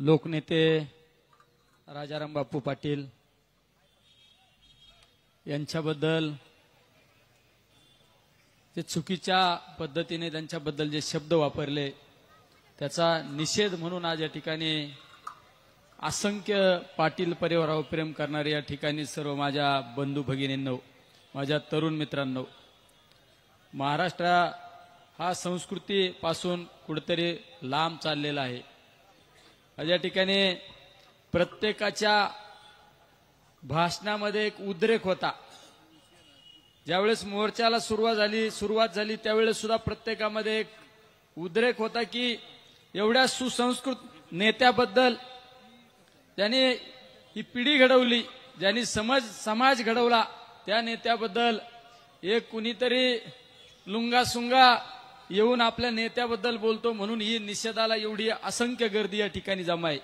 लोकनेते राजाराम बापू पाटील यांच्याबद्दल जे चुकीच्या पद्धतीने त्यांच्याबद्दल जे शब्द वापरले त्याचा निषेध म्हणून आज या ठिकाणी असंख्य पाटील परिवारावर प्रेम करणारे या ठिकाणी सर्व माझ्या बंधू भगिनींनो, माझ्या तरुण मित्रांनो, महाराष्ट्र हा संस्कृतीपासून कुठेतरी लांब चाललेला आहे। आज या ठिकाणी प्रत्येकाच्या भाषणामध्ये एक उद्रेक होता। ज्यावेळेस मोर्चाला सुरुवात झाली त्यावेळेस सुद्धा प्रत्येकामध्ये एक उद्रेक होता की एवढ्या सुसंस्कृत नेत्याबद्दल, ज्यांनी ही पिढी घडवली, ज्यांनी समाज घडवला, त्या नेत्याबद्दल एक कुणीतरी लुंगासुंगा येऊन आपल्या नेत्याबद्दल बोलतो म्हणून ही निषेधाला एवढी असंख्य गर्दी या ठिकाणी जमा आहे।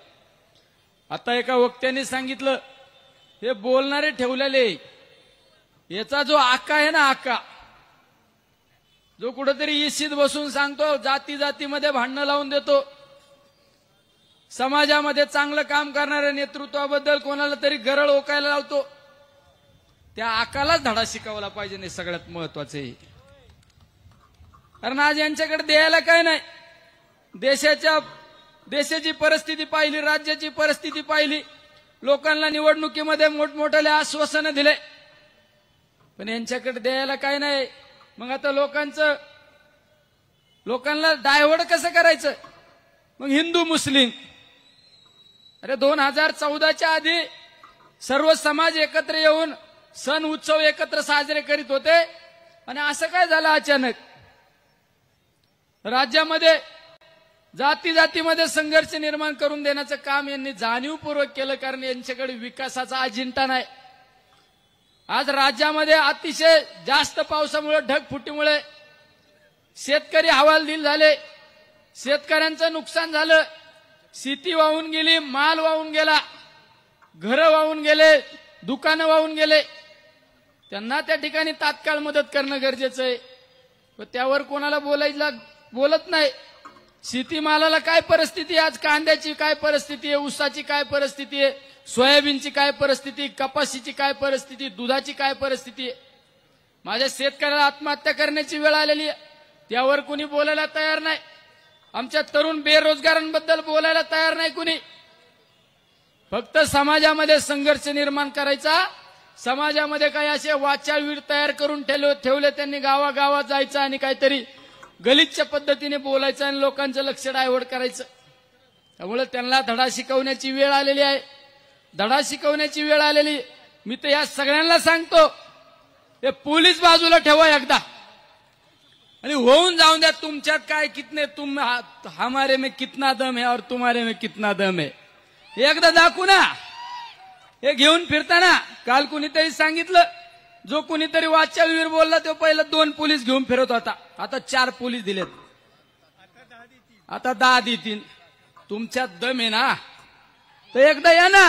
आता एका वक्त्याने सांगितलं, हे बोलणारे ठेवलेले, याचा जो आका आहे ना, आका जो कुठेतरी इशीत बसून सांगतो, जाती जातीमध्ये भांडणं लावून देतो, समाजामध्ये चांगलं काम करणाऱ्या नेतृत्वाबद्दल कोणाला तरी गरळ ओकायला लावतो, त्या आकालाच धडा शिकवला पाहिजे। नाही सगळ्यात महत्वाचं आहे, कारण आज यांच्याकडे द्यायला काय नाही। देशाची परिस्थिती पाहिली, राज्याची परिस्थिती पाहिली, लोकांना निवडणुकीमध्ये मोठमोठ्याले आश्वासनं दिले, पण यांच्याकडे द्यायला काय नाही। मग आता लोकांना डायव्हर्ट कसं करायचं? मग हिंदू मुस्लिम, अरे 2014च्या आधी सर्व समाज एकत्र येऊन सण उत्सव एकत्र साजरे करीत होते, आणि असं काय झालं अचानक? राज्यामध्ये जातीमध्ये संघर्ष निर्माण करून देण्याचं काम यांनी जाणीवपूर्वक केलं, कारण यांच्याकडे विकासाचा अजेंडा नाही। आज राज्यामध्ये अतिशय जास्त पावसामुळे, ढगफुटीमुळे शेतकरी हवालदिल झाले, शेतकऱ्यांचं नुकसान झालं, शेती वाहून गेली, माल वाहून गेला, घरं वाहून गेले, दुकानं वाहून गेले। त्यांना त्या ठिकाणी तात्काळ मदत करणं गरजेचं आहे, पण त्यावर कोणाला बोलत नाही। शेतीमालाला काय परिस्थिती आहे, आज कांद्याची काय परिस्थिती आहे, ऊसाची काय परिस्थिती आहे, सोयाबीनची काय परिस्थिती, कपाशीची काय परिस्थिती, दुधाची काय परिस्थिती आहे। माझ्या शेतकऱ्याला आत्महत्या करण्याची वेळ आलेली आहे, त्यावर कोणी बोलायला तयार नाही। आमच्या तरुण बेरोजगारांबद्दल बोलायला तयार नाही कोणी। फक्त समाजामध्ये संघर्ष निर्माण करायचा, समाजामध्ये काही असे वाचाळवीर तयार करून ठेवले त्यांनी, गावागावात जायचं आणि काहीतरी गलिच्छ पद्धतीने बोलायचं आणि लोकांचं लक्ष डायव्हर्ट करायचं। त्यामुळे त्यांना धडा शिकवण्याची वेळ आलेली आहे, धडा शिकवण्याची वेळ आलेली। मी तर या सगळ्यांना सांगतो, हे पोलीस बाजूला ठेवा एकदा, आणि होऊन जाऊन द्या तुमच्यात काय, तुम हमारे में कितना दम है और तुम्हारे में कितना दम है, एकदा दाखवू ना। हे घेऊन फिरताना काल कुणीतरी सांगितलं, जो कुणीतरी वाचाळवीर बोलला तो पहिला 2 पोलीस घेऊन फिरत होता, आता 4 पोलीस दिलेत, आता 10 देतील। तुमच्यात दम आहे ना, तर एकदा या ना,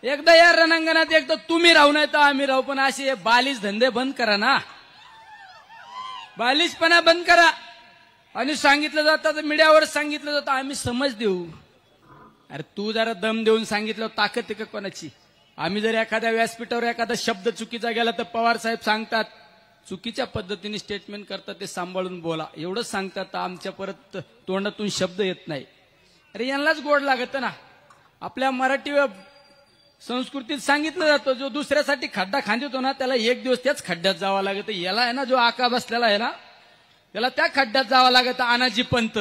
एकदा या रणांगणात, एकदा तुम्ही राहू नाही तर आम्ही राहू, पण असे बालिश धंदे बंद करा ना, बालिशपणा बंद करा। आणि सांगितलं जातं, मीडियावर सांगितलं जातं आम्ही समज देऊ, अरे तू जरा दम देऊन सांगितलं, ताकद आहे का कोणाची? आम्ही जर एखाद्या व्यासपीठावर एखादा शब्द चुकीचा गेला तर पवार साहेब सांगतात, चुकीच्या पद्धतीने स्टेटमेंट करतात, ते सांभाळून बोला, एवढंच सांगतात, आमच्या परत तोंडातून शब्द येत नाही। अरे यांनाच गोड लागत ना। आपल्या मराठी संस्कृतीत सांगितलं जातं, जो दुसऱ्यासाठी खड्डा खांदतो ना त्याला एक दिवस त्याच खड्ड्यात जावं लागतं। याला आहे ना, जो आका बसलेला आहे ना, त्याला त्या खड्ड्यात जावं लागतं। अनाजी पंत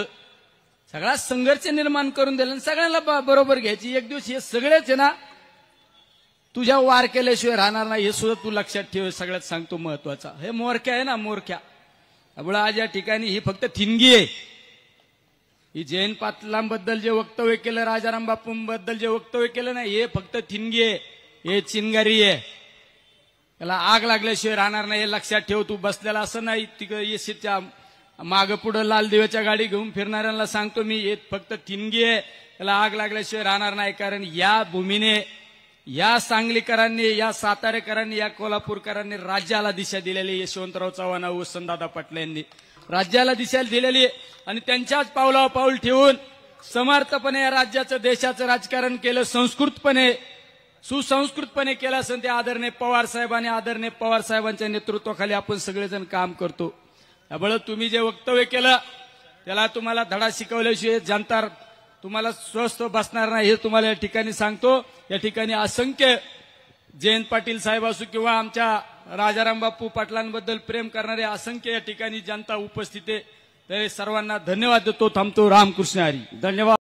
सगळा संघर्ष निर्माण करून दिला, सगळ्यांना बरोबर घ्यायची। एक दिवस हे सगळेच आहे ना तुझ्या वार केल्याशिवाय राहणार नाही, हे सुद्धा तू लक्षात ठेव। सगळ्यात सांगतो महत्वाचा, हे मोरक्या आहे ना, मोरक्या। त्यामुळे आज या ठिकाणी ही फक्त थिनगी आहे। ही जयंत पाटलांबद्दल जे वक्तव्य केलं, राजाराम बापूंबद्दल जे वक्तव्य केलं ना, हे फक्त थिनगी आहे, हे चिंगारी आहे। त्याला आग लागल्याशिवाय राहणार नाही, हे लक्षात ठेव। तू बसलेला असं नाही तिकडे येशीच्या माग पुढे लाल दिव्याच्या गाडी घेऊन फिरणाऱ्यांना सांगतो मी, हे फक्त थिनगी आहे, त्याला आग लागल्याशिवाय राहणार नाही। कारण या भूमीने, या सांगलीकरांनी, या सातारेकरांनी, या कोल्हापूरकरांनी राज्याला दिशा दिलेली, यशवंतराव चव्हाण, वसंतदादा पाटील यांनी राज्याला दिशा दिलेली, आणि त्यांच्याच पावलावर पाऊल ठेवून समर्थपणे या राज्याचं देशाचं राजकारण केलं, संस्कृतपणे सुसंस्कृतपणे केलं असेल ते आदरणीय पवार साहेबांनी, आदरणीय पवार साहेबांच्या नेतृत्वाखाली आपण सगळेजण काम करतो. त्यामुळे तुम्ही जे वक्तव्य केलं त्याला तुम्हाला धडा शिकवल्याशिवाय जनता तुम्हाला स्वस्थ बसणार नाही, हे तुम्हाला या ठिकाणी सांगतो. या ठिकाणी असंख्य जयंत पाटील साहेब असो किंवा आमच्या राजाराम बापू पाटलांबद्दल प्रेम करणारे असंख्य या ठिकाणी जनता उपस्थित आहे. तर सर्वांना धन्यवाद देतो. थांबतो. रामकृष्ण हरी. धन्यवाद.